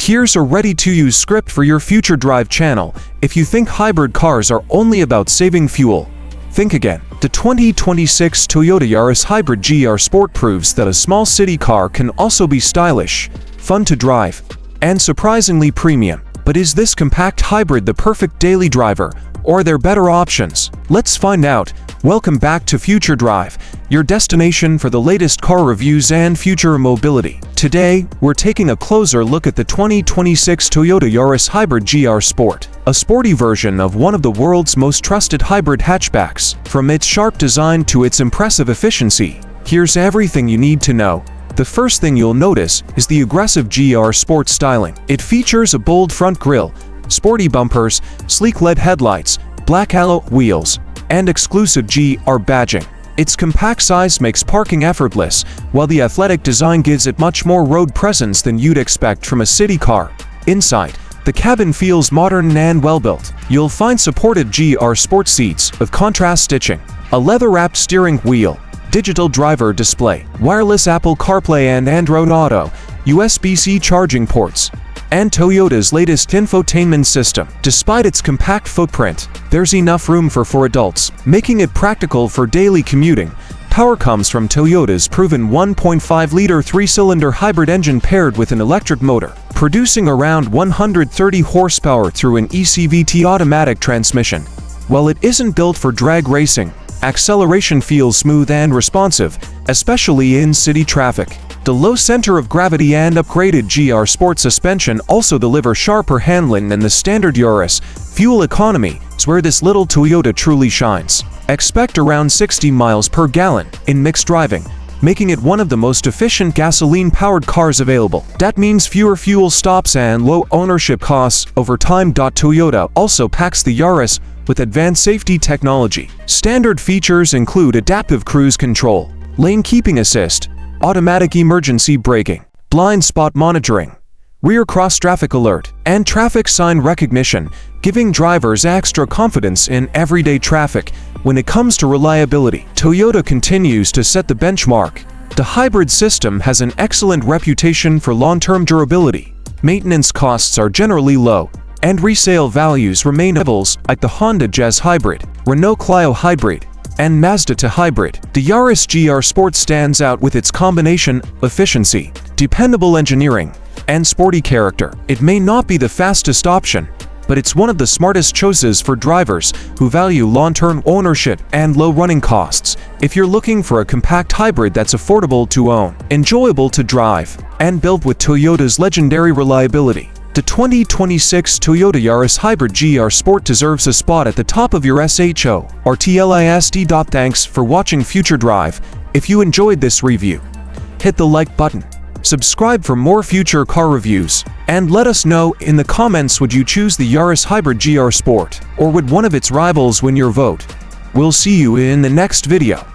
Here's a ready-to-use script for your Future Drive channel. If you think hybrid cars are only about saving fuel, think again. The 2026 Toyota Yaris Hybrid GR Sport proves that a small city car can also be stylish, fun to drive, and surprisingly premium. But is this compact hybrid the perfect daily driver, or are there better options? Let's find out. Welcome back to Future Drive, your destination for the latest car reviews and future mobility. Today, we're taking a closer look at the 2026 Toyota Yaris Hybrid GR Sport, a sporty version of one of the world's most trusted hybrid hatchbacks. From its sharp design to its impressive efficiency, here's everything you need to know. The first thing you'll notice is the aggressive GR Sport styling. It features a bold front grille, sporty bumpers, sleek LED headlights, black alloy wheels, and exclusive GR badging. Its compact size makes parking effortless, while the athletic design gives it much more road presence than you'd expect from a city car. Inside, the cabin feels modern and well-built. You'll find supported GR Sport seats with contrast stitching, a leather-wrapped steering wheel, digital driver display, wireless Apple CarPlay and Android Auto, USB-C charging ports, and Toyota's latest infotainment system. Despite its compact footprint, there's enough room for four adults, making it practical for daily commuting. Power comes from Toyota's proven 1.5-liter three-cylinder hybrid engine paired with an electric motor, producing around 130 horsepower through an ECVT automatic transmission. While it isn't built for drag racing, acceleration feels smooth and responsive, especially in city traffic. The low center of gravity and upgraded GR Sport suspension also deliver sharper handling than the standard Yaris. Fuel economy is where this little Toyota truly shines. Expect around 60 miles per gallon in mixed driving, making it one of the most efficient gasoline-powered cars available. That means fewer fuel stops and low ownership costs over time. Toyota also packs the Yaris with advanced safety technology. Standard features include adaptive cruise control, lane keeping assist, automatic emergency braking, blind spot monitoring, rear cross-traffic alert, and traffic sign recognition, giving drivers extra confidence in everyday traffic. When it comes to reliability, Toyota continues to set the benchmark. The hybrid system has an excellent reputation for long-term durability. Maintenance costs are generally low, and resale values remain levels like the Honda Jazz Hybrid, Renault Clio Hybrid, and Mazda 2 Hybrid. The Yaris GR Sport stands out with its combination of efficiency, dependable engineering, and sporty character. It may not be the fastest option, but it's one of the smartest choices for drivers who value long-term ownership and low running costs. If you're looking for a compact hybrid that's affordable to own, enjoyable to drive, and built with Toyota's legendary reliability, the 2026 Toyota Yaris Hybrid GR Sport deserves a spot at the top of your SHO or TLIST. Thanks for watching Future Drive. If you enjoyed this review, hit the like button, subscribe for more future car reviews, and let us know in the comments, would you choose the Yaris Hybrid GR Sport, or would one of its rivals win your vote? We'll see you in the next video.